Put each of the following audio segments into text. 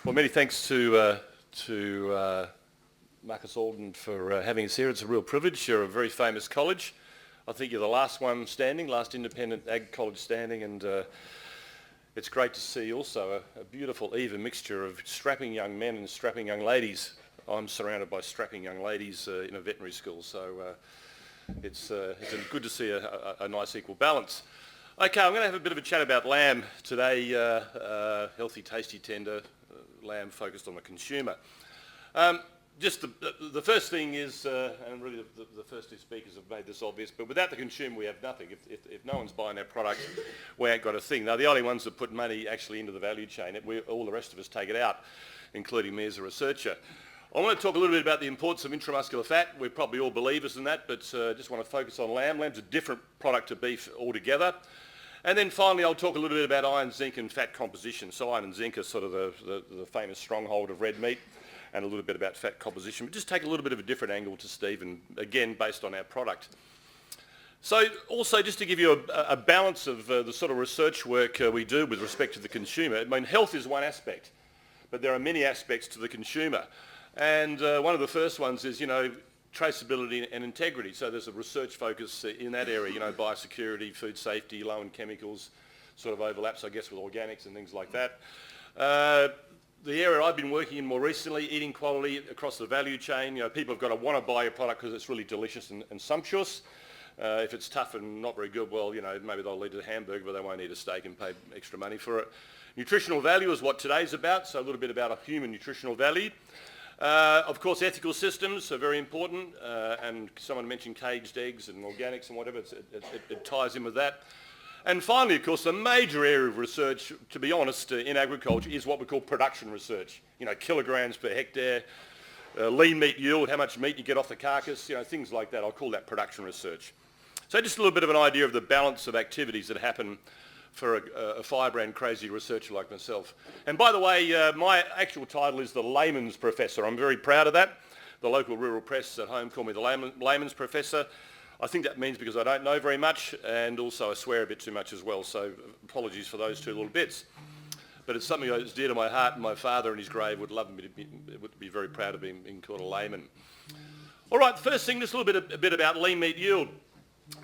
Well, many thanks to Marcus Oldham for having us here. It's a real privilege. You're a very famous college. I think you're the last one standing, last independent ag college standing, and it's great to see also a beautiful even mixture of strapping young men and strapping young ladies. I'm surrounded by strapping young ladies in a veterinary school, so it's good to see a nice equal balance. Okay, I'm going to have a bit of a chat about lamb today, healthy, tasty, tender lamb focused on the consumer. Just the first thing is, and really the first two speakers have made this obvious, but without the consumer we have nothing. If no one's buying our product, we ain't got a thing. Now the only ones that put money actually into the value chain, all the rest of us take it out, including me as a researcher. I want to talk a little bit about the importance of intramuscular fat. We're probably all believers in that, but just want to focus on lamb. Lamb's a different product to beef altogether. And then finally I'll talk a little bit about iron, zinc and fat composition. So iron and zinc are sort of the famous stronghold of red meat, and a little bit about fat composition. But just take a little bit of a different angle to Steve, and again based on our product. So also just to give you a balance of the sort of research work we do with respect to the consumer. I mean, health is one aspect, but there are many aspects to the consumer. And one of the first ones is, traceability and integrity. So there's a research focus in that area, biosecurity, food safety, low in chemicals, sort of overlaps, I guess, with organics and things like that. The area I've been working in more recently, eating quality across the value chain. People have got to want to buy your product because it's really delicious and sumptuous. If it's tough and not very good, well, maybe they'll eat a hamburger, but they won't eat a steak and pay extra money for it. Nutritional value is what today's about, so a little bit about a human nutritional value. Of course, ethical systems are very important, and someone mentioned caged eggs and organics and whatever, it ties in with that. And finally, of course, the major area of research, to be honest, in agriculture is what we call production research. Kilograms per hectare, lean meat yield, how much meat you get off the carcass, things like that. I'll call that production research. So just a little bit of an idea of the balance of activities that happen for a firebrand crazy researcher like myself. And by the way, my actual title is the Layman's Professor. I'm very proud of that. The local rural press at home call me the Layman's Professor. I think that means because I don't know very much, and also I swear a bit too much as well, so apologies for those two little bits. But it's something that's dear to my heart, and my father in his grave would love me to be very proud of being called a layman. All right, first thing, just a bit about lean meat yield.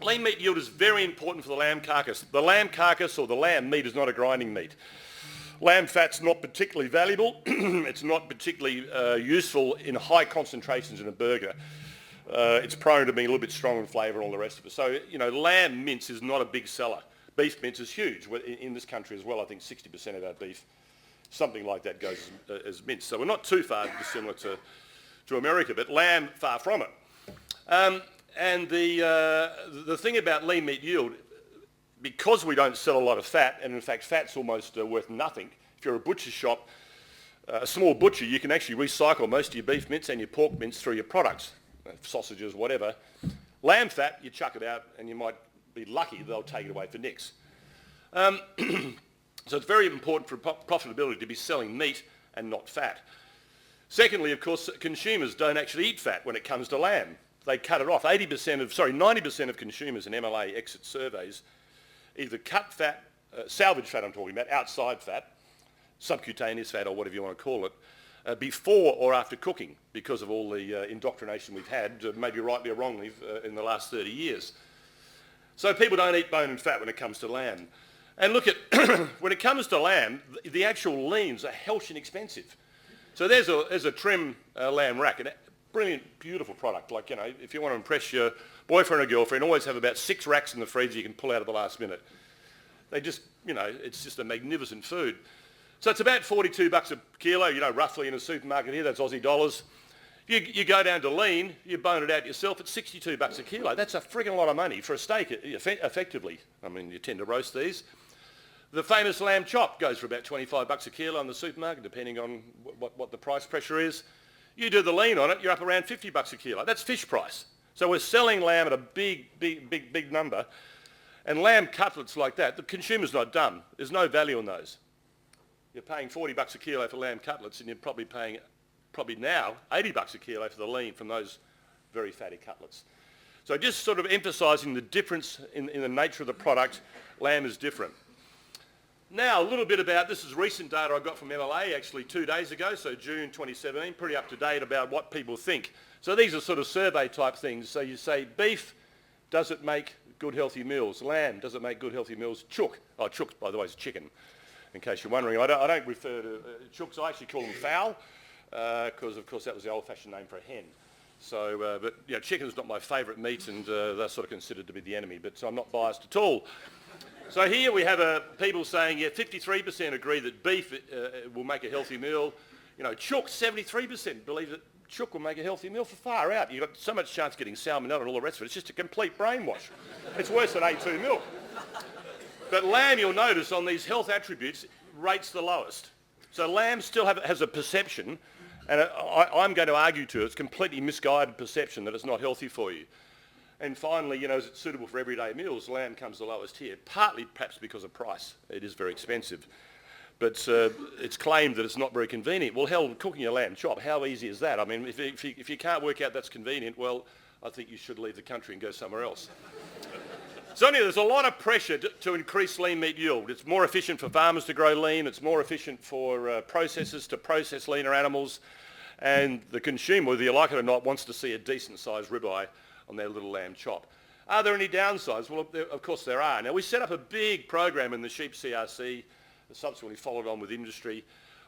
Lean meat yield is very important for the lamb carcass. The lamb carcass or the lamb meat is not a grinding meat. Lamb fat's not particularly valuable. It's not particularly useful in high concentrations in a burger. It's prone to being a little bit strong in flavour and all the rest of it. So, lamb mince is not a big seller. Beef mince is huge. In this country as well, I think 60% of our beef, something like that, goes as mince. So we're not too far dissimilar to America, but lamb, far from it. And the thing about lean meat yield, because we don't sell a lot of fat, and in fact fat's almost worth nothing. If you're a butcher shop, a small butcher, you can actually recycle most of your beef mince and your pork mince through your products, sausages, whatever. Lamb fat, you chuck it out and you might be lucky they'll take it away for nicks. So it's very important for profitability to be selling meat and not fat. Secondly, of course, consumers don't actually eat fat when it comes to lamb. They cut it off. 90% of consumers in MLA exit surveys either cut fat, salvage fat I'm talking about, outside fat, subcutaneous fat or whatever you want to call it, before or after cooking because of all the indoctrination we've had, maybe rightly or wrongly, in the last 30 years. So people don't eat bone and fat when it comes to lamb. And look at, when it comes to lamb, the actual leans are hellish and expensive. So there's a trim lamb rack. Brilliant, beautiful product. Like, if you want to impress your boyfriend or girlfriend, always have about 6 racks in the freezer you can pull out at the last minute. They just, it's just a magnificent food. So it's about $42 a kilo, roughly in a supermarket here, that's Aussie dollars. You go down to lean, you bone it out yourself, it's $62 a kilo. That's a frigging lot of money for a steak, effectively. I mean, you tend to roast these. The famous lamb chop goes for about $25 a kilo in the supermarket, depending on what the price pressure is. You do the lean on it, you're up around $50 a kilo. That's fish price. So we're selling lamb at a big number. And lamb cutlets like that, the consumer's not dumb. There's no value in those. You're paying $40 a kilo for lamb cutlets, and you're probably paying, now, $80 a kilo for the lean from those very fatty cutlets. So just sort of emphasising the difference in the nature of the product, lamb is different. Now, a little bit about, this is recent data I got from MLA actually 2 days ago, so June 2017, pretty up to date about what people think. So these are sort of survey type things. So you say beef, does it make good healthy meals? Lamb, does it make good healthy meals? Chook, oh chook by the way is chicken, in case you're wondering. I don't refer to chooks, I actually call them fowl, because of course that was the old-fashioned name for a hen. So, but you know, chicken's not my favourite meat, and they're sort of considered to be the enemy, but I'm not biased at all. So here we have people saying, yeah, 53% agree that beef will make a healthy meal. You know, chook, 73% believe that chook will make a healthy meal. For far out. You've got so much chance of getting salmonella and all the rest of it. It's just a complete brainwash. It's worse than A2 milk. But lamb, you'll notice, on these health attributes, rates the lowest. So lamb still has a perception, and I'm going to argue to it, it's completely misguided perception that it's not healthy for you. And finally, you know, is it suitable for everyday meals? Lamb comes the lowest here, partly perhaps because of price. It is very expensive. But it's claimed that it's not very convenient. Well, hell, cooking a lamb chop, how easy is that? I mean, if you can't work out that's convenient, well, I think you should leave the country and go somewhere else. So anyway, there's a lot of pressure to increase lean meat yield. It's more efficient for farmers to grow lean. It's more efficient for processors to process leaner animals. And the consumer, whether you like it or not, wants to see a decent-sized ribeye on their little lamb chop. Are there any downsides? Well, of course there are. Now, we set up a big program in the sheep CRC, subsequently followed on with industry,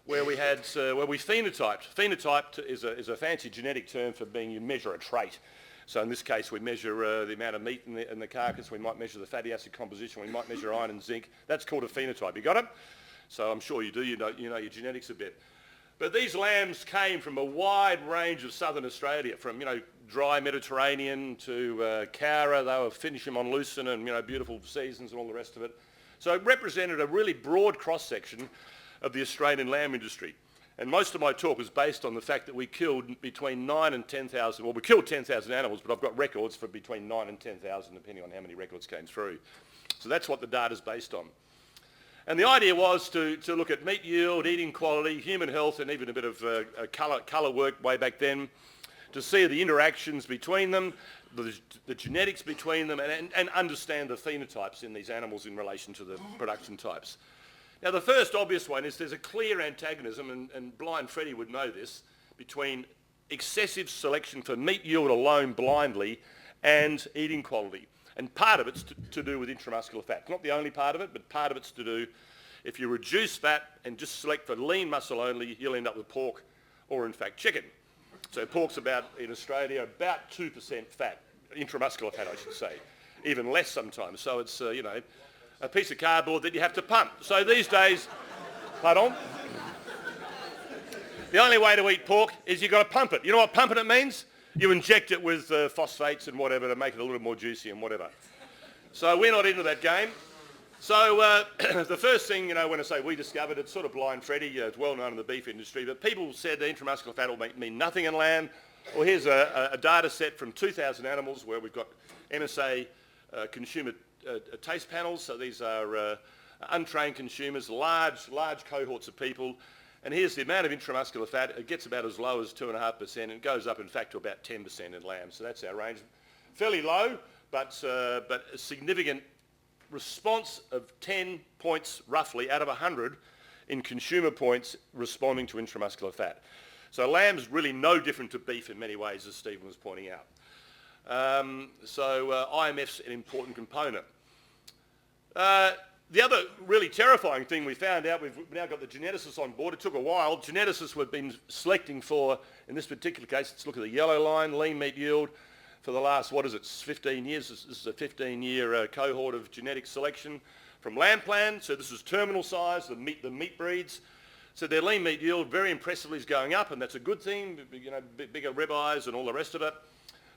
where we had where we phenotyped. Phenotyped is a fancy genetic term for being you measure a trait. So in this case, we measure the amount of meat in the carcass. We might measure the fatty acid composition. We might measure iron and zinc. That's called a phenotype. You got it? So I'm sure you do. You know your genetics a bit. But these lambs came from a wide range of southern Australia, from, you know, dry Mediterranean to Cowra. They were finishing them on lucerne and, you know, beautiful seasons and all the rest of it. So it represented a really broad cross-section of the Australian lamb industry. And most of my talk was based on the fact that we killed between 9 and 10,000, well, we killed 10,000 animals, but I've got records for between 9 and 10,000, depending on how many records came through. So that's what the data's based on. And the idea was to look at meat yield, eating quality, human health, and even a bit of colour work way back then, to see the interactions between them, the genetics between them, and understand the phenotypes in these animals in relation to the production types. Now, the first obvious one is there's a clear antagonism, and Blind Freddy would know this, between excessive selection for meat yield alone blindly and eating quality. And part of it's to do with intramuscular fat. Not the only part of it, but part of it's to do, if you reduce fat and just select for lean muscle only, you'll end up with pork or, in fact, chicken. So pork's about, in Australia, about 2% fat, intramuscular fat, I should say, even less sometimes. So it's, you know, a piece of cardboard that you have to pump. So these days, pardon? The only way to eat pork is you've got to pump it. You know what pumping it means? You inject it with phosphates and whatever to make it a little more juicy and whatever. So we're not into that game. So the first thing, you know, when I say we discovered, it's sort of Blind Freddy, it's well known in the beef industry, but people said that intramuscular fat will mean nothing in lamb. Well, here's a data set from 2,000 animals where we've got NSA consumer taste panels. So these are untrained consumers, large cohorts of people. And here's the amount of intramuscular fat. It gets about as low as 2.5%, and it goes up, in fact, to about 10% in lamb. So that's our range. Fairly low, but a significant response of 10 points, roughly, out of 100 in consumer points responding to intramuscular fat. So lamb's really no different to beef in many ways, as Stephen was pointing out. IMF's an important component. The other really terrifying thing we found out, we've now got the geneticists on board. It took a while. Geneticists we've been selecting for, in this particular case, let's look at the yellow line, lean meat yield, for the last, 15 years. This is a 15-year cohort of genetic selection from lamb plan. So this is terminal size, the meat breeds. So their lean meat yield very impressively is going up, and that's a good thing, you know, bigger ribeyes and all the rest of it.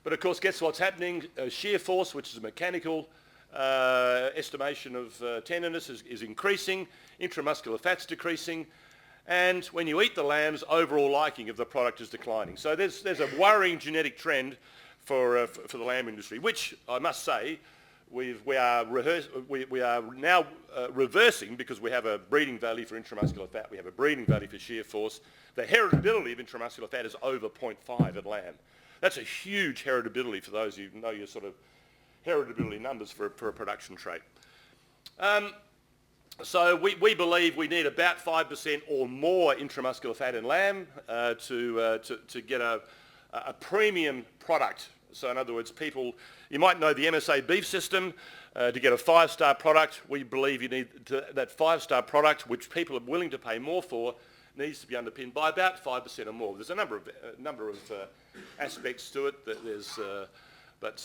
But of course, guess what's happening? Shear force, which is a mechanical estimation of tenderness, is increasing, intramuscular fat's decreasing, and when you eat the lambs, overall liking of the product is declining. So there's a worrying genetic trend for the lamb industry, which I must say we are now reversing, because we have a breeding value for intramuscular fat, we have a breeding value for shear force. The heritability of intramuscular fat is over 0.5 at lamb. That's a huge heritability for those who know your sort of heritability numbers for a production trait. So we believe we need about 5% or more intramuscular fat in lamb to get a premium product. So in other words, you might know the MSA beef system. To get a 5-star product, we believe you need that 5-star product, which people are willing to pay more for, needs to be underpinned by about 5% or more. There's a number of aspects to it. But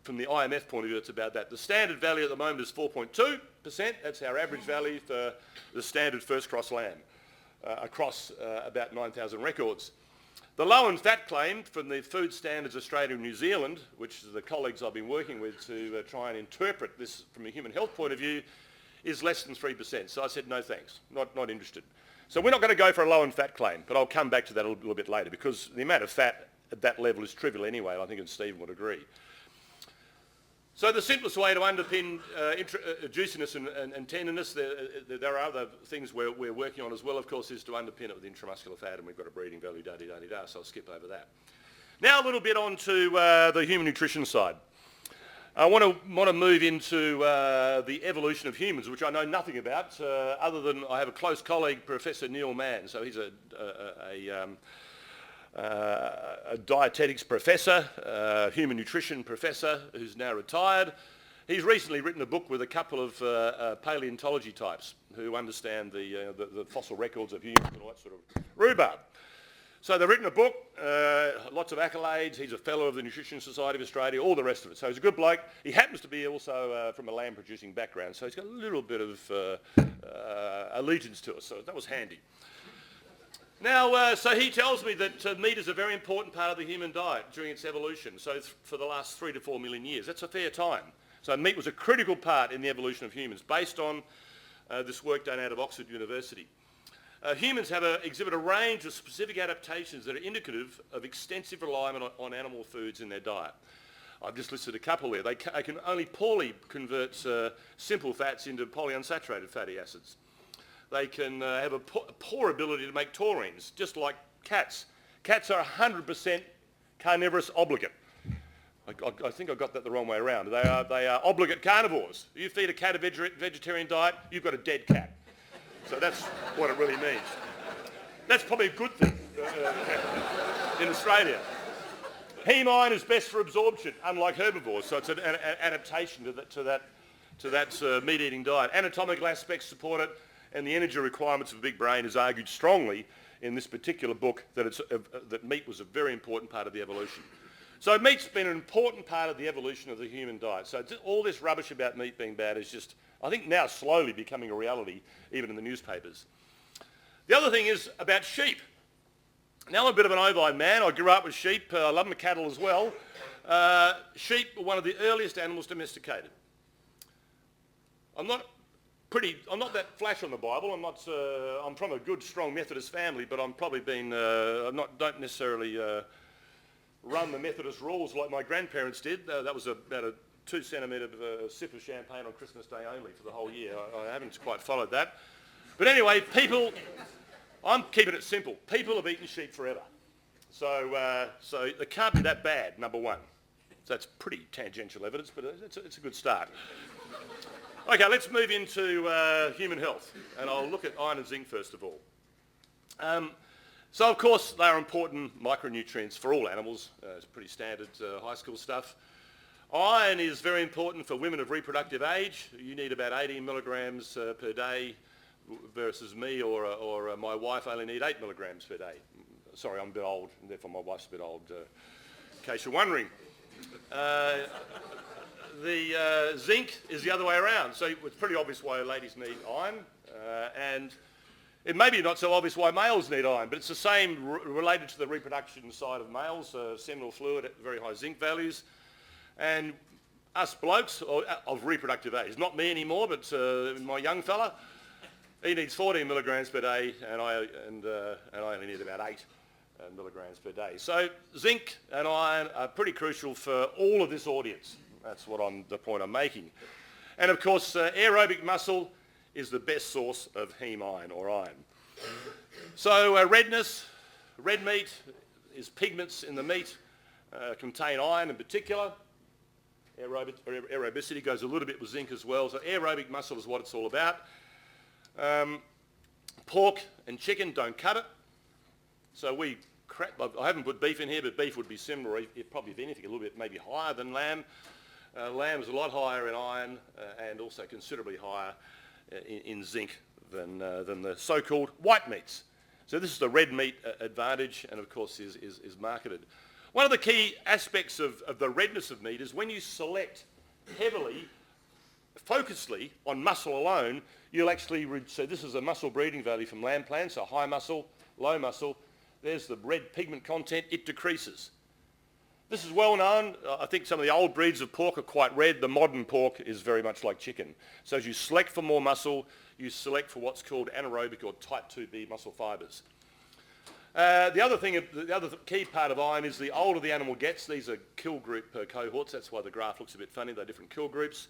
from the IMF point of view, it's about that. The standard value at the moment is 4.2%. That's our average value for the standard first cross lamb across about 9,000 records. The low in fat claim from the Food Standards Australia and New Zealand, which is the colleagues I've been working with to try and interpret this from a human health point of view, is less than 3%. So I said, no thanks, not interested. So we're not going to go for a low in fat claim, but I'll come back to that a little bit later because the amount of fat at that level is trivial anyway, I think, and Stephen would agree. So the simplest way to underpin juiciness and tenderness, there are other things we're working on as well, of course, is to underpin it with intramuscular fat, and we've got a breeding value, da-di-da-di-da, so I'll skip over that. Now a little bit on to the human nutrition side. I want to move into the evolution of humans, which I know nothing about, other than I have a close colleague, Professor Neil Mann, so he's a dietetics professor, human nutrition professor who's now retired. He's recently written a book with a couple of paleontology types who understand the fossil records of humans and all that sort of rhubarb. So they've written a book, lots of accolades. He's a fellow of the Nutrition Society of Australia, all the rest of it. So he's a good bloke. He happens to be also from a lamb producing background, so he's got a little bit of allegiance to us, so that was handy. Now, so he tells me that meat is a very important part of the human diet during its evolution, so for the last 3 to 4 million years. That's a fair time. So meat was a critical part in the evolution of humans, based on this work done out of Oxford University. Humans exhibit a range of specific adaptations that are indicative of extensive reliance on animal foods in their diet. I've just listed a couple there. They can only poorly convert simple fats into polyunsaturated fatty acids. They can have a poor ability to make taurines, just like cats. Cats are 100% carnivorous obligate. I think I got that the wrong way around. They are obligate carnivores. You feed a cat a vegetarian diet, you've got a dead cat. So that's what it really means. That's probably a good thing in Australia. Heme iron is best for absorption, unlike herbivores, so it's an adaptation to that meat-eating diet. Anatomical aspects support it, and the energy requirements of a big brain is argued strongly in this particular book that meat was a very important part of the evolution. So meat's been an important part of the evolution of the human diet. So all this rubbish about meat being bad is just, I think, now slowly becoming a reality, even in the newspapers. The other thing is about sheep. Now I'm a bit of an ovine man. I grew up with sheep. I love my cattle as well. Sheep were one of the earliest animals domesticated. I'm not that flash on the Bible. I'm from a good, strong Methodist family, but I'm probably don't necessarily run the Methodist rules like my grandparents did. That was about a 2 centimetre sip of champagne on Christmas Day only for the whole year. I haven't quite followed that. But anyway, I'm keeping it simple. People have eaten sheep forever. So it can't be that bad, number one. So that's pretty tangential evidence, but it's a good start. Okay, let's move into human health, and I'll look at iron and zinc first of all. So of course they are important micronutrients for all animals. It's pretty standard high school stuff. Iron is very important for women of reproductive age. You need about 18 milligrams per day, versus me or my wife only need 8 milligrams per day. Sorry, I'm a bit old, and therefore my wife's a bit old, in case you're wondering. The zinc is the other way around. So it's pretty obvious why ladies need iron, and it may be not so obvious why males need iron, but it's the same related to the reproduction side of males, seminal fluid at very high zinc values. And us blokes of reproductive age, not me anymore, but my young fella, he needs 14 milligrams per day, and I only need about 8 milligrams per day. So zinc and iron are pretty crucial for all of this audience. That's the point I'm making. And of course, aerobic muscle is the best source of heme iron or iron. So redness, red meat is pigments in the meat, contain iron in particular. Aerobicity goes a little bit with zinc as well. So aerobic muscle is what it's all about. Pork and chicken, don't cut it. So I haven't put beef in here, but beef would be similar, probably if anything, a little bit maybe higher than lamb. Lamb is a lot higher in iron and also considerably higher in zinc than the so-called white meats. So this is the red meat advantage, and of course is marketed. One of the key aspects of the redness of meat is when you select heavily, focusedly on muscle alone, you'll actually, so this is a muscle breeding value from lamb plants, so high muscle, low muscle. There's the red pigment content, it decreases. This is well known. I think some of the old breeds of pork are quite red. The modern pork is very much like chicken. So as you select for more muscle, you select for what's called anaerobic or type 2B muscle fibres. The other key part of iron is the older the animal gets, these are kill group cohorts, that's why the graph looks a bit funny, they're different kill groups.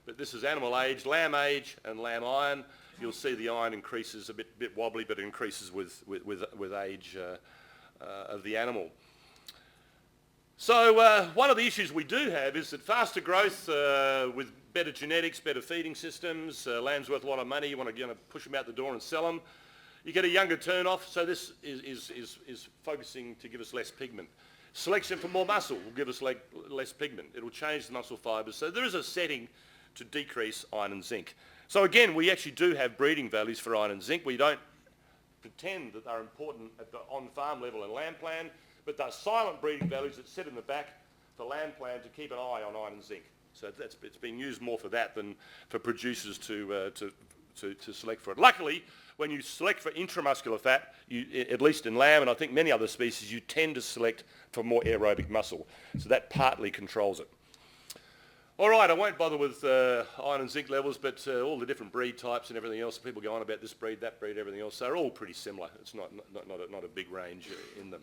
But this is animal age, and lamb iron. You'll see the iron increases a bit wobbly, but it increases with age of the animal. So one of the issues we do have is that faster growth with better genetics, better feeding systems, lamb's worth a lot of money, you want to push them out the door and sell them. You get a younger turn-off, so this is focusing to give us less pigment. Selection for more muscle will give us less pigment. It will change the muscle fibres. So there is a setting to decrease iron and zinc. So again, we actually do have breeding values for iron and zinc. We don't pretend that they're important at the on-farm level in lamb plan, but they're silent breeding values that sit in the back for lamb plan to keep an eye on iron and zinc. So it's been used more for that than for producers to select for it. Luckily, when you select for intramuscular fat, at least in lamb and I think many other species, you tend to select for more aerobic muscle. So that partly controls it. All right, I won't bother with iron and zinc levels, but all the different breed types and everything else, people go on about this breed, that breed, everything else, they're all pretty similar. It's not a big range in them.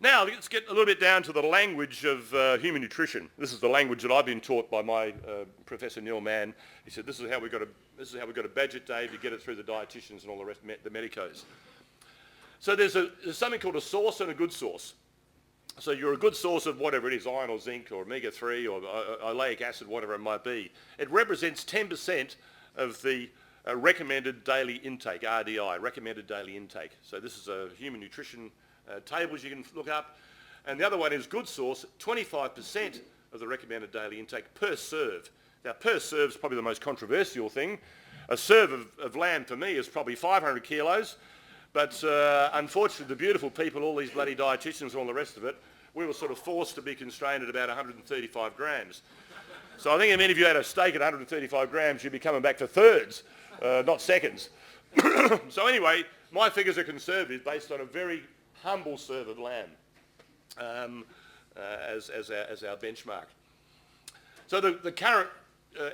Now, let's get a little bit down to the language of human nutrition. This is the language that I've been taught by my Professor Neil Mann. He said, this is how we've got to badge it, Dave, to get it through the dietitians and all the rest, the medicos. So there's something called a source and a good source. So you're a good source of whatever it is, iron or zinc or omega-3 or oleic acid, whatever it might be. It represents 10% of the recommended daily intake, RDI, recommended daily intake. So this is a human nutrition tables you can look up. And the other one is good source, 25% of the recommended daily intake per serve. Now per serve is probably the most controversial thing. A serve of lamb for me is probably 500 kilos. But unfortunately, the beautiful people, all these bloody dietitians and all the rest of it, we were sort of forced to be constrained at about 135 grams. So I think if any of you had a steak at 135 grams, you'd be coming back for thirds, not seconds. So anyway, my figures are conservative based on a very humble serve of lamb as our benchmark. So the current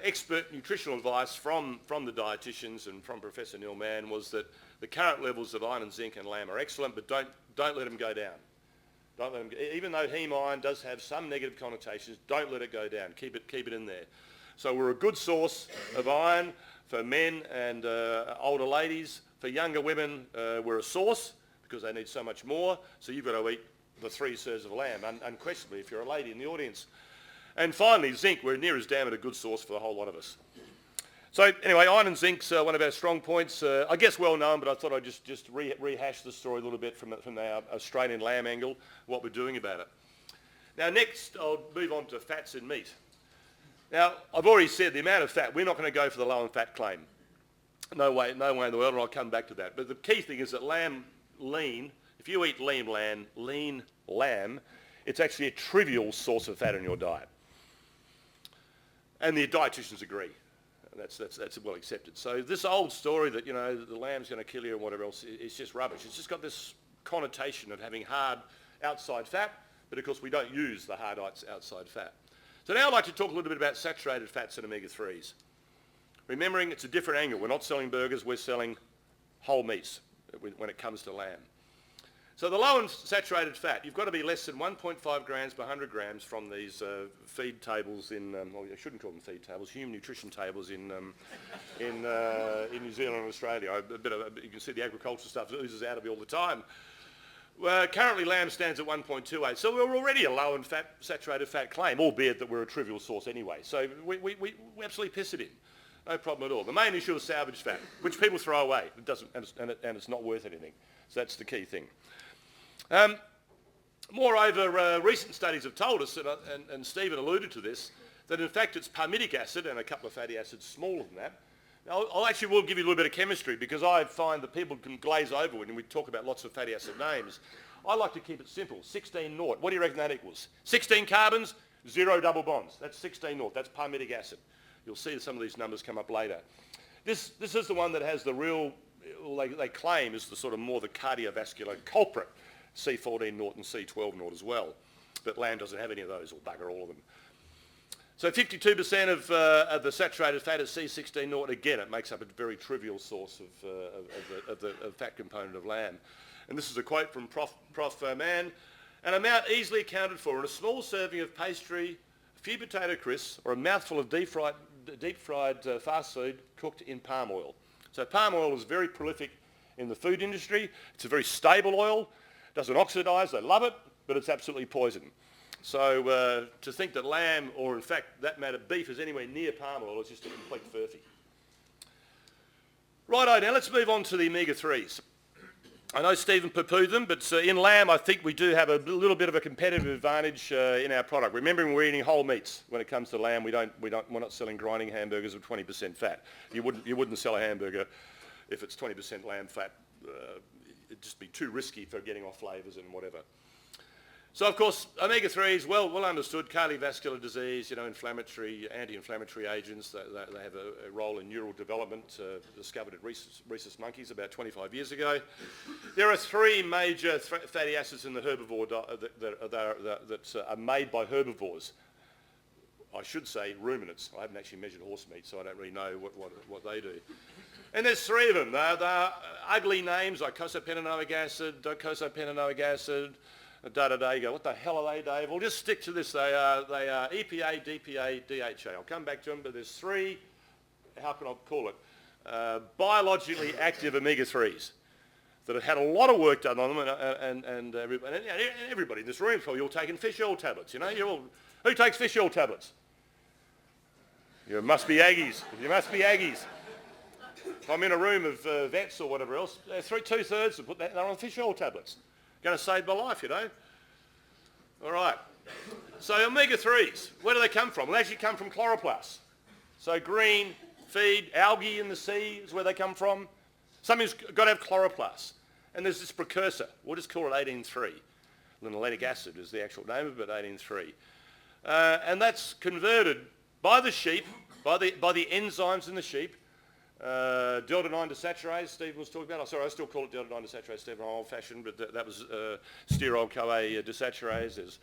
expert nutritional advice from the dietitians and from Professor Neil Mann was that the current levels of iron and zinc in lamb are excellent, but don't let them go down. Don't let them, even though heme iron does have some negative connotations, don't let it go down. Keep it in there. So we're a good source of iron for men and older ladies. For younger women, we're a source because they need so much more. So you've got to eat the 3 serves of lamb, unquestionably, if you're a lady in the audience. And finally, zinc, we're near as damn at a good source for the whole lot of us. So anyway, iron and zinc's one of our strong points. I guess well known, but I thought I'd just rehash the story a little bit from our Australian lamb angle, what we're doing about it. Now next, I'll move on to fats in meat. Now, I've already said the amount of fat, we're not going to go for the low in fat claim. No way in the world, and I'll come back to that. But the key thing is that lamb lean, if you eat lean lamb, it's actually a trivial source of fat in your diet. And the dietitians agree. That's well accepted. So this old story that, the lamb's going to kill you and whatever else, it's just rubbish. It's just got this connotation of having hard outside fat, but of course we don't use the hard outside fat. So now I'd like to talk a little bit about saturated fats and omega-3s. Remembering it's a different angle. We're not selling burgers, we're selling whole meats when it comes to lamb. So the low in saturated fat, you've got to be less than 1.5 grams per 100 grams from these feed tables I shouldn't call them feed tables, human nutrition tables in New Zealand and Australia. You can see the agricultural stuff oozes out of me all the time. Currently lamb stands at 1.28, so we're already a low in saturated fat claim, albeit that we're a trivial source anyway. So we absolutely piss it in. No problem at all. The main issue is salvage fat, which people throw away. It doesn't, and it's not worth anything. So that's the key thing. Moreover, recent studies have told us, and Stephen alluded to this, that in fact it's palmitic acid and a couple of fatty acids smaller than that. Now, I actually will give you a little bit of chemistry because I find that people can glaze over when we talk about lots of fatty acid names. I like to keep it simple. 16 naught. What do you reckon that equals? 16 carbons, 0 double bonds. That's 16 naught. That's palmitic acid. You'll see some of these numbers come up later. This is the one that has the real, they claim is the sort of more the cardiovascular culprit, C14 naught and C12 naught as well. But lamb doesn't have any of those, or bugger all of them. So 52% of the saturated fat is C16 naught. Again, it makes up a very trivial source of the fat component of lamb. And this is a quote from Prof. Mann. An amount easily accounted for in a small serving of pastry, a few potato crisps, or a mouthful of deep fried fast food cooked in palm oil. So palm oil is very prolific in the food industry. It's a very stable oil. Doesn't oxidise. They love it, but it's absolutely poison. So to think that lamb, or in fact that matter beef, is anywhere near palm oil is just a complete furphy. Righto, now let's move on to the omega-3s. I know Stephen poo-pooed them, but in lamb I think we do have a little bit of a competitive advantage in our product. Remembering we're eating whole meats when it comes to lamb. We're not selling grinding hamburgers with 20% fat. You wouldn't sell a hamburger if it's 20% lamb fat. It'd just be too risky for getting off flavours and whatever. So of course, omega-3s, well understood, cardiovascular disease, anti-inflammatory agents. They have a role in neural development, discovered at rhesus monkeys about 25 years ago. There are 3 major fatty acids in the herbivore that are made by herbivores. I should say ruminants. I haven't actually measured horse meat, so I don't really know what they do. And there's 3 of them. They're ugly names, like icosapentaenoic acid, docosapentaenoic acid, you go, what the hell are they, Dave? Well, just stick to this. They are EPA, DPA, DHA. I'll come back to them, but there's 3, how can I call it, biologically active omega-3s that have had a lot of work done on them, and everybody in this room is probably all taking fish oil tablets, who takes fish oil tablets? You must be Aggies. You must be Aggies. If I'm in a room of vets or whatever else, 2/3 will put that, they're on fish oil tablets. Going to save my life, All right. So omega-3s, where do they come from? Well, they actually come from chloroplasts. So green feed, algae in the sea is where they come from. Something's got to have chloroplasts. And there's this precursor. We'll just call it 18-3. Linoleic acid is the actual name of it, 18-3. And that's converted by the sheep, by the enzymes in the sheep. Delta-9 desaturase, Steve was talking about. Oh, sorry, I still call it delta-9 desaturase, Steve, I'm old-fashioned, but that was sterol-CoA desaturase.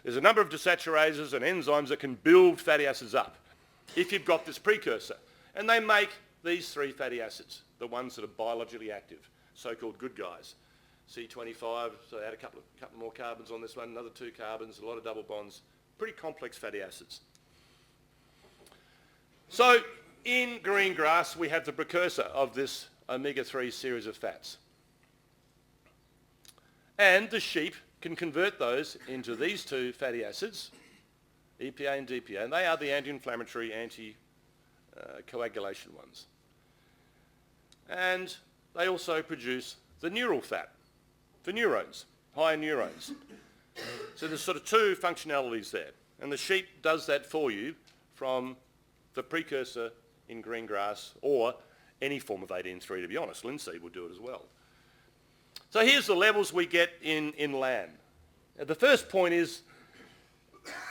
There's a number of desaturases and enzymes that can build fatty acids up if you've got this precursor. And they make these 3 fatty acids, the ones that are biologically active, so-called good guys. C25, so add a couple more carbons on this one, another 2 carbons, a lot of double bonds, pretty complex fatty acids. So in green grass, we have the precursor of this omega-3 series of fats. And the sheep can convert those into these 2 fatty acids, EPA and DPA, and they are the anti-inflammatory, anti-coagulation ones. And they also produce the neural fat for neurons, higher neurons. So there's sort of 2 functionalities there. And the sheep does that for you from the precursor in green grass, or any form of 18-3, to be honest. Linseed will do it as well. So here's the levels we get in lamb. Now, the first point is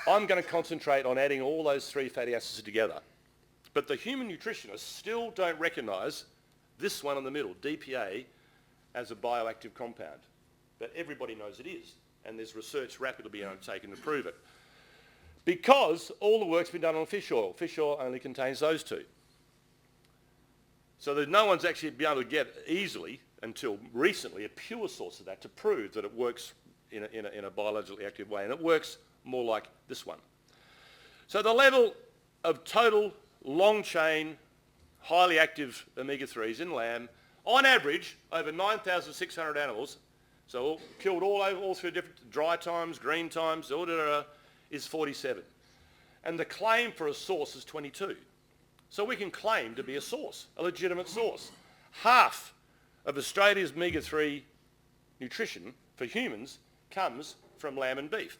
I'm going to concentrate on adding all those 3 fatty acids together. But the human nutritionists still don't recognise this one in the middle, DPA, as a bioactive compound. But everybody knows it is, and there's research rapidly being undertaken to prove it. Because all the work's been done on fish oil. Fish oil only contains those 2. So that no one's actually been able to get easily, until recently, a pure source of that to prove that it works in a biologically active way. And it works more like this one. So the level of total long-chain, highly active omega-3s in lamb, on average, over 9,600 animals, so killed all through different dry times, green times, is 47. And the claim for a source is 22. So we can claim to be a source, a legitimate source. Half of Australia's omega-3 nutrition for humans comes from lamb and beef.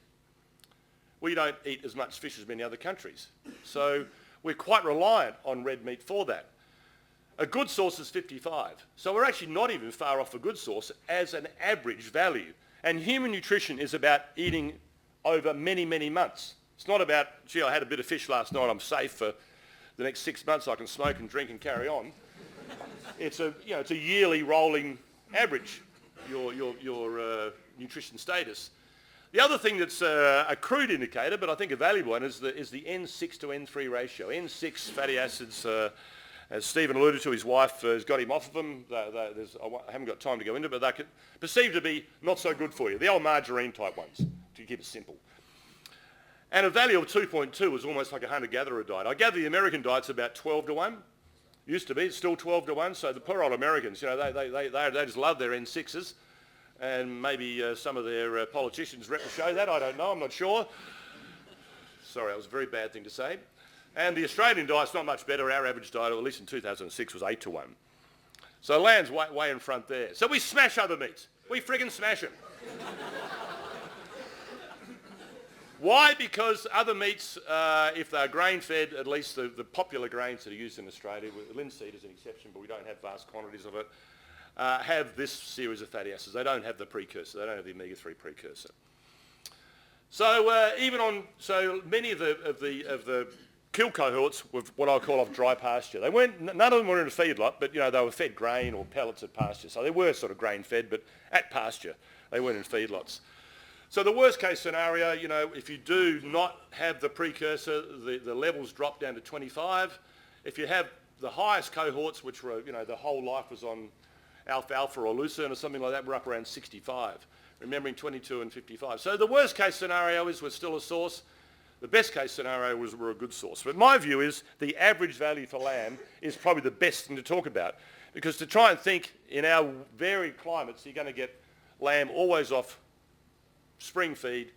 We don't eat as much fish as many other countries. So we're quite reliant on red meat for that. A good source is 55. So we're actually not even far off a good source as an average value. And human nutrition is about eating over many, many months. It's not about, gee, I had a bit of fish last night, I'm safe for the next 6 months, I can smoke and drink and carry on. It's a yearly rolling average, your nutrition status. The other thing that's a crude indicator, but I think a valuable one, is the N6 to N3 ratio. N6 fatty acids, as Stephen alluded to, his wife has got him off of them. I haven't got time to go into it, but they're perceived to be not so good for you. The old margarine type ones, to keep it simple. And a value of 2.2 is almost like a hunter-gatherer diet. I gather the American diet's about 12 to 1. Used to be, it's still 12 to 1. So the poor old Americans, they just love their N6s. And maybe some of their politicians show that, I don't know, I'm not sure. Sorry, that was a very bad thing to say. And the Australian diet's not much better. Our average diet, at least in 2006, was 8 to 1. So lamb's way in front there. So we smash other meats. We friggin' smash them. Why? Because other meats, if they're grain-fed, at least the popular grains that are used in Australia, linseed is an exception, but we don't have vast quantities of it, have this series of fatty acids. They don't have the precursor. They don't have the omega-3 precursor. So so many of the kill cohorts were what I call off dry pasture. None of them were in a feedlot, but they were fed grain or pellets at pasture. So they were sort of grain-fed, but at pasture. They weren't in feedlots. So the worst case scenario, if you do not have the precursor, the levels drop down to 25. If you have the highest cohorts, which were, the whole life was on alfalfa or lucerne or something like that, we're up around 65, remembering 22 and 55. So the worst case scenario is we're still a source. The best case scenario was we're a good source. But my view is the average value for lamb is probably the best thing to talk about, because to try and think in our varied climates, you're going to get lamb always off spring feed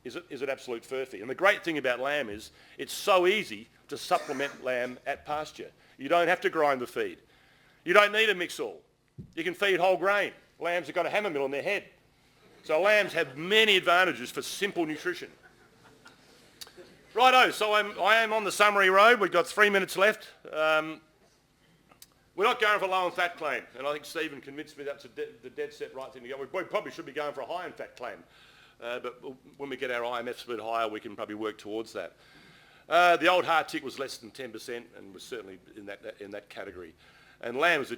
is an absolute furphy. And the great thing about lamb is it's so easy to supplement lamb at pasture. You don't have to grind the feed. You don't need a mix-all. You can feed whole grain. Lambs have got a hammer mill on their head. So lambs have many advantages for simple nutrition. Righto, so I am on the summary road. We've got 3 minutes left. We're not going for a low in fat claim, and I think Stephen convinced me that's the dead set right thing to go. We probably should be going for a high in fat claim. But when we get our IMFs a bit higher, we can probably work towards that. The old hard tick was less than 10% and was certainly in that category. And lamb is a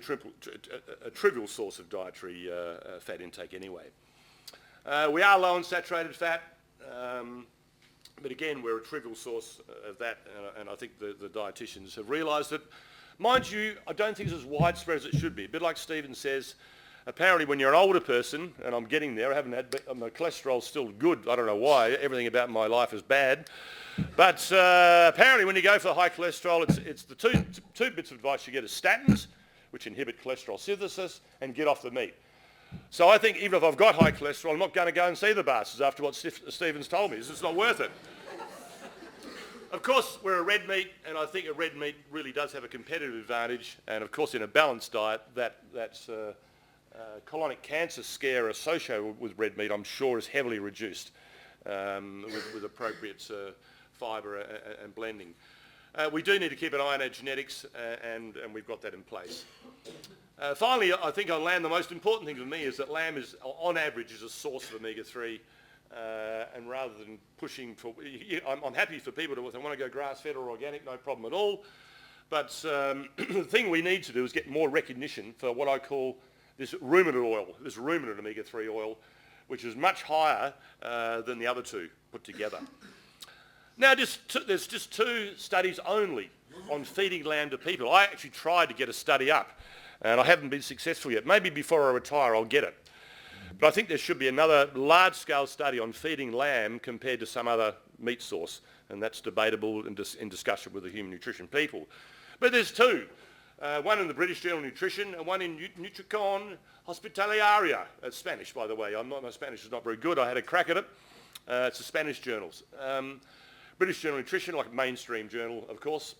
trivial source of dietary fat intake anyway. We are low in saturated fat, but again, we're a trivial source of that, and I think the dietitians have realised it. Mind you, I don't think it's as widespread as it should be. A bit like Stephen says, apparently when you're an older person, and I'm getting there, my cholesterol's still good, I don't know why, everything about my life is bad, but apparently when you go for high cholesterol, it's the two bits of advice you get is statins, which inhibit cholesterol synthesis, and get off the meat. So I think even if I've got high cholesterol, I'm not going to go and see the bastards after what Stephen's told me. It's not worth it. Of course, we're a red meat, and I think a red meat really does have a competitive advantage, and of course in a balanced diet, that's colonic cancer scare associated with red meat, I'm sure, is heavily reduced with appropriate fibre and blending. We do need to keep an eye on our genetics, and we've got that in place. Finally, I think on lamb, the most important thing for me is that lamb is, on average, is a source of omega-3, and rather than pushing for... I'm happy for people if they want to go grass-fed or organic, no problem at all. But the thing we need to do is get more recognition for what I call this ruminant oil, this ruminant omega-3 oil, which is much higher than the other two put together. Now, there's just 2 studies only on feeding lamb to people. I actually tried to get a study up, and I haven't been successful yet. Maybe before I retire, I'll get it. But I think there should be another large-scale study on feeding lamb compared to some other meat source, and that's debatable in discussion with the human nutrition people. But there's 2. One in the British Journal of Nutrition and one in Nutricon Hospitalaria. It's Spanish, by the way. My Spanish is not very good. I had a crack at it. It's the Spanish journals. British Journal of Nutrition, like a mainstream journal, of course.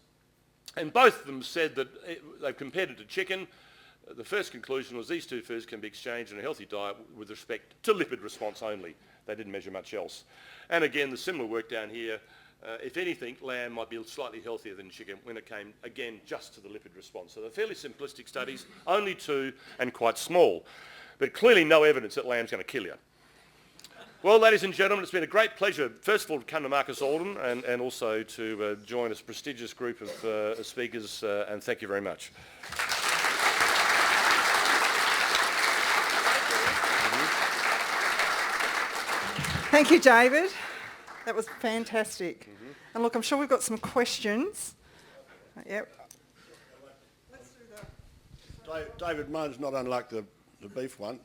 And both of them said that they've compared it to chicken. The first conclusion was these two foods can be exchanged in a healthy diet with respect to lipid response only. They didn't measure much else. And again, the similar work down here, if anything, lamb might be slightly healthier than chicken when it came, again, just to the lipid response. So they're fairly simplistic studies, only two and quite small. But clearly no evidence that lamb's going to kill you. Well, ladies and gentlemen, it's been a great pleasure, first of all, to come to Marcus Oldham and also to join this prestigious group of speakers, and thank you very much. Thank you, David. That was fantastic. And look, I'm sure we've got some questions. Yep. Let's do that. David, mine's not unlike the beef one.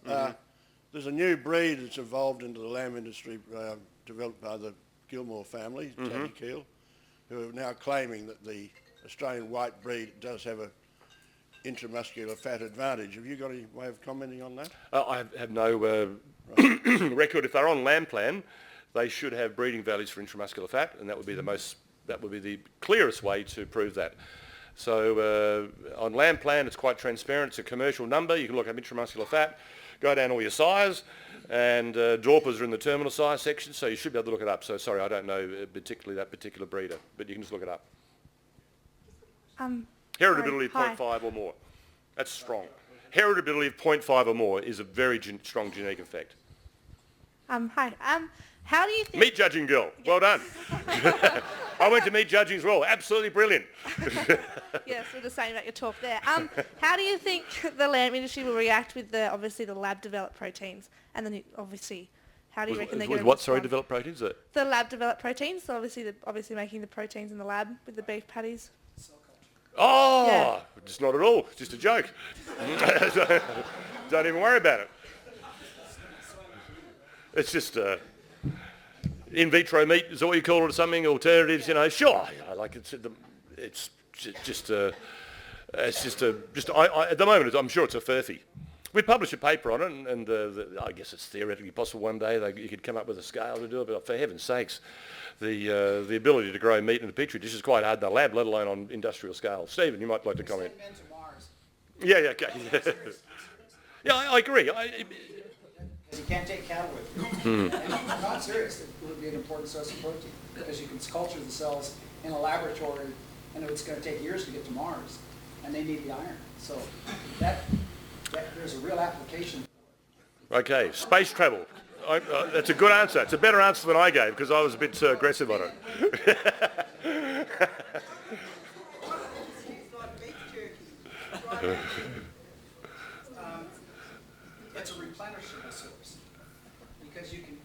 There's a new breed that's evolved into the lamb industry, developed by the Gilmore family, Teddy Keel, who are now claiming that the Australian white breed does have a intramuscular fat advantage. Have you got any way of commenting on that? I have no record. If they're on lamb plan, they should have breeding values for intramuscular fat, and that would be the clearest way to prove that. So on lamb plan, it's quite transparent. It's a commercial number. You can look up intramuscular fat, go down all your size, and Dorpers are in the terminal size section, so you should be able to look it up. So sorry, I don't know particularly that particular breeder, but you can just look it up. Heritability of 0.5 or more. That's strong. Heritability of 0.5 or more is a very strong genetic effect. Hi. How do you think... Meat judging girl. Well done. I went to meat judging as well. Absolutely brilliant. Yes, we're just saying about your talk there. How do you think the lamb industry will react with obviously the lab-developed proteins? And then obviously, how do you reckon they're going to what, sorry, developed proteins? The lab-developed proteins, so obviously making the proteins in the lab with the beef patties. Oh, Yeah. Just not at all. Just a joke. Don't even worry about it. It's just in vitro meat is what you call it, or something. Alternatives, you know. Sure, like it's just at the moment I'm sure it's a furphy. We published a paper on it, and I guess it's theoretically possible one day you could come up with a scale to do it. But for heaven's sakes, the ability to grow meat in a petri dish is quite hard in the lab, let alone on industrial scale. Stephen, you might like to comment. Send men to Mars. Yeah, okay. Yeah, I agree. Because you can't take cattle with you. And I'm not serious. It would be an important source of protein because you can culture the cells in a laboratory, and it's going to take years to get to Mars, and they need the iron. So there's a real application. Okay, space travel. That's a good answer. It's a better answer than I gave because I was a bit aggressive on it. It's a replenishable source because you can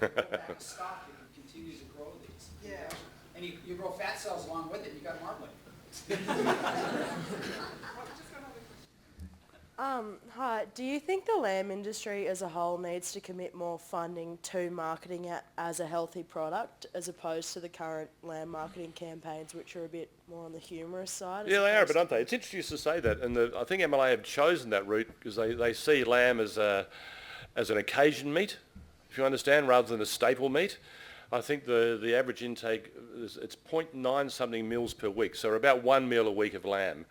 grow back stock and continue to grow these. Yeah. And you grow fat cells along with it, you got marbling. Hi, do you think the lamb industry as a whole needs to commit more funding to marketing it as a healthy product as opposed to the current lamb marketing campaigns which are a bit more on the humorous side? Yeah, they are, but aren't they? It's interesting to say that, and I think MLA have chosen that route because they see lamb as an occasion meat, if you understand, rather than a staple meat. I think the average intake, it's 0.9 something meals per week, so about 1 meal a week of lamb.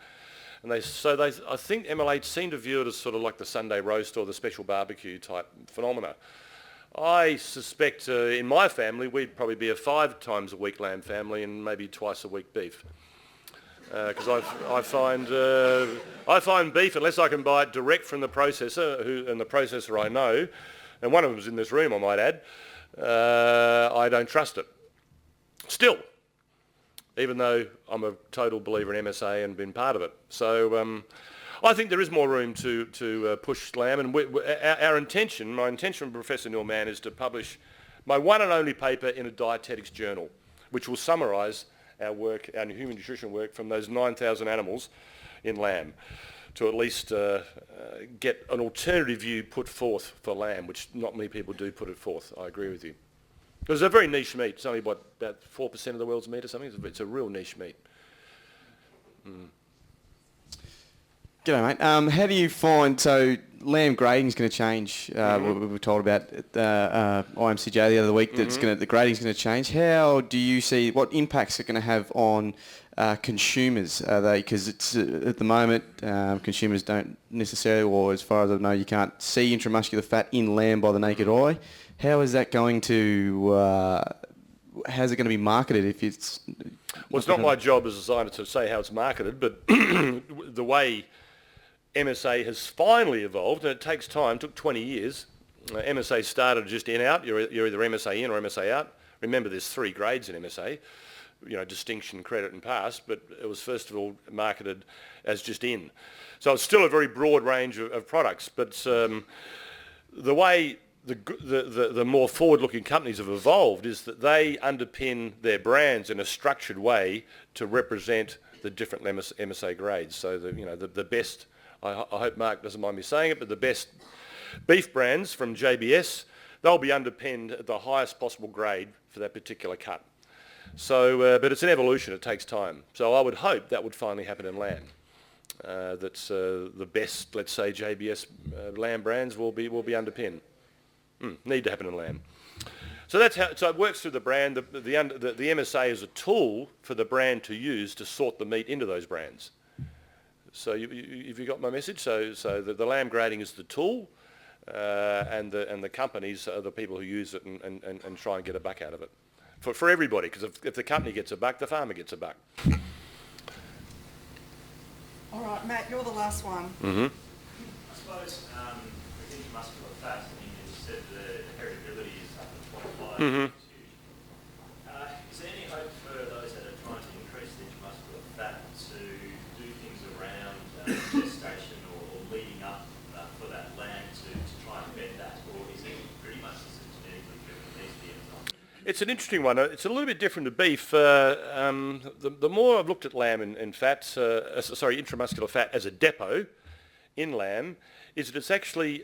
And I think MLA seem to view it as sort of like the Sunday roast or the special barbecue type phenomena. I suspect in my family we'd probably be a 5 times a week lamb family and maybe twice a week beef. Because I find beef, unless I can buy it direct from the processor, and the processor I know, and one of them's in this room I might add, I don't trust it. Still, even though I'm a total believer in MSA and been part of it. So I think there is more room to push lamb, and my intention with Professor Neil Mann is to publish my one and only paper in a dietetics journal, which will summarise our work, our human nutrition work from those 9,000 animals in lamb, to at least get an alternative view put forth for lamb, which not many people do put it forth. I agree with you. It's a very niche meat. It's only, about 4% of the world's meat or something? It's a real niche meat. G'day, mate. How do you find, so lamb grading is going to change. We were told about IMCJ the other week that the grading is going to change. How do you see what impacts it going to have on consumers? Because it's at the moment consumers don't necessarily, or as far as I know, you can't see intramuscular fat in lamb by the naked eye. How is that going to? How's it going to be marketed if it's? Well, it's not my job as a scientist to say how it's marketed, but the way MSA has finally evolved, and it takes time, took 20 years. MSA started just in-out, you're either MSA in or MSA out. Remember, there's 3 grades in MSA, distinction, credit and pass, but it was first of all marketed as just in. So it's still a very broad range of products, but the way the more forward-looking companies have evolved is that they underpin their brands in a structured way to represent the different MSA grades. So the best, I hope Mark doesn't mind me saying it, but the best beef brands from JBS, they'll be underpinned at the highest possible grade for that particular cut. So, but it's an evolution, it takes time. So I would hope that would finally happen in lamb. That's the best, let's say, JBS lamb brands will be underpinned. Need to happen in lamb. So that's how. So it works through the brand. The MSA is a tool for the brand to use to sort the meat into those brands. So have you got my message? So the lamb grading is the tool, and the companies are the people who use it and try and get a buck out of it for everybody. Because if the company gets a buck, the farmer gets a buck. All right, Matt, you're the last one. Mm-hmm. I suppose with intramuscular fat, you said the heritability is up at 25. Mm-hmm. Is there any hope for those that are trying to increase the intramuscular fat to do things around gestation or leading up for that lamb to try and bed that, or is it pretty much just a genetically driven needs the enzyme? It's an interesting one. It's a little bit different to beef. The more I've looked at lamb and fat, intramuscular fat as a depot in lamb, is that it's actually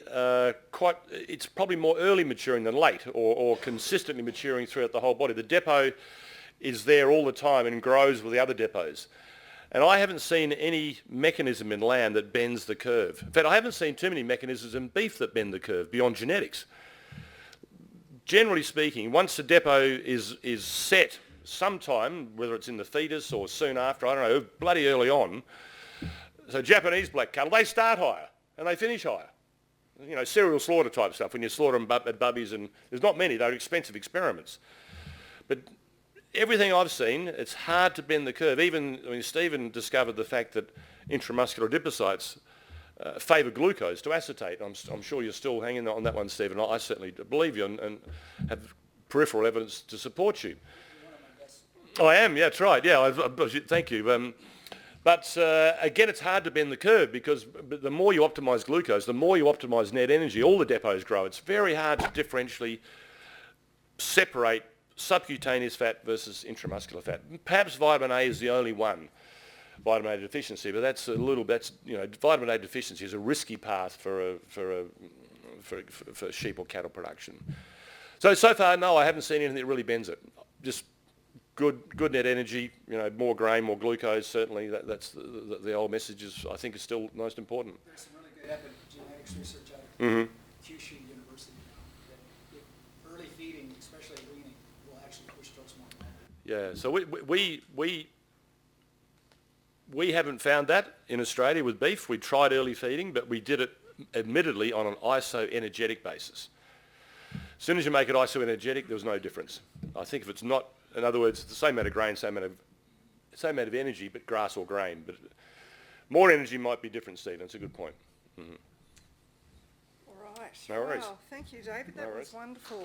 it's probably more early maturing than late, or consistently maturing throughout the whole body. The depot is there all the time and grows with the other depots. And I haven't seen any mechanism in lamb that bends the curve. In fact, I haven't seen too many mechanisms in beef that bend the curve beyond genetics. Generally speaking, once the depot is set sometime, whether it's in the fetus or soon after, I don't know, bloody early on, so Japanese black cattle, they start higher and they finish higher. Serial slaughter type stuff, when you slaughter them at bubbies, and there's not many, they're expensive experiments. But everything I've seen, it's hard to bend the curve. Stephen discovered the fact that intramuscular adipocytes favour glucose to acetate. I'm sure you're still hanging on that one, Stephen. I certainly believe you and have peripheral evidence to support you. I am, yeah, that's right. Yeah, thank you. But again, it's hard to bend the curve because the more you optimise glucose, the more you optimise net energy. All the depots grow. It's very hard to differentially separate subcutaneous fat versus intramuscular fat. Perhaps vitamin A is the only one. Vitamin A deficiency, but vitamin A deficiency is a risky path for sheep or cattle production. So far, no, I haven't seen anything that really bends it. Just good net energy, more grain, more glucose. Certainly, that's the old message I think is still most important. There's some really good epigenetics research out of Kyushu University that early feeding, especially weaning, will actually push those more. Yeah, so we haven't found that in Australia with beef. We tried early feeding, but we did it admittedly on an isoenergetic basis. As soon as you make it isoenergetic, there was no difference. I think if it's not, in other words, it's the same amount of grain, same amount of energy, but grass or grain. But more energy might be different, Stephen. It's a good point. Mm-hmm. All right. No worries. Wow. Thank you, David. That was wonderful.